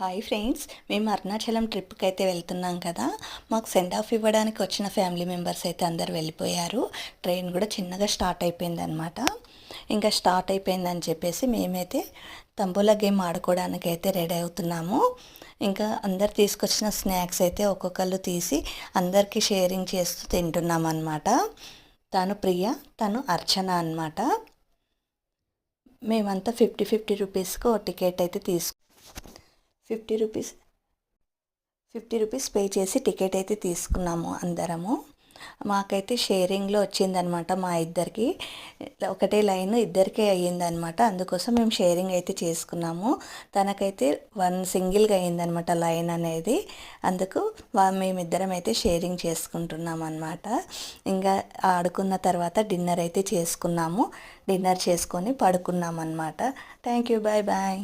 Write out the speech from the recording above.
Hi friends, మేము అరుణాచలం ట్రిప్కి అయితే వెళ్తున్నాం కదా. మాకు సెండ్ ఆఫ్ ఇవ్వడానికి వచ్చిన ఫ్యామిలీ మెంబర్స్ అయితే అందరు వెళ్ళిపోయారు. ట్రైన్ కూడా చిన్నగా స్టార్ట్ అయిపోయిందనమాట. ఇంకా స్టార్ట్ అయిపోయిందని చెప్పేసి మేమైతే తంబోలా గేమ్ ఆడుకోవడానికి అయితే రెడీ అవుతున్నాము. ఇంకా అందరు తీసుకొచ్చిన స్నాక్స్ అయితే ఒక్కొక్కళ్ళు తీసి అందరికీ షేరింగ్ చేస్తూ తింటున్నాం అనమాట. తను ప్రియ, తను అర్చన అనమాట. మేమంతా 50 రూపీస్కి ఒక టికెట్ అయితే 50 రూపీస్ 50 రూపీస్ పే చేసి టికెట్ అయితే తీసుకున్నాము అందరము. మాకైతే షేరింగ్లో వచ్చిందనమాట. మా ఇద్దరికి ఒకటే లైన్ ఇద్దరికే అయ్యిందనమాట. అందుకోసం మేము షేరింగ్ అయితే చేసుకున్నాము. తనకైతే సింగిల్గా అయ్యిందనమాట లైన్ అనేది. అందుకు మేమిద్దరం అయితే షేరింగ్ చేసుకుంటున్నాం అనమాట. ఇంకా ఆడుకున్న తర్వాత డిన్నర్ అయితే చేసుకున్నాము. డిన్నర్ చేసుకొని పడుకున్నాం అనమాట. Thank you, bye bye.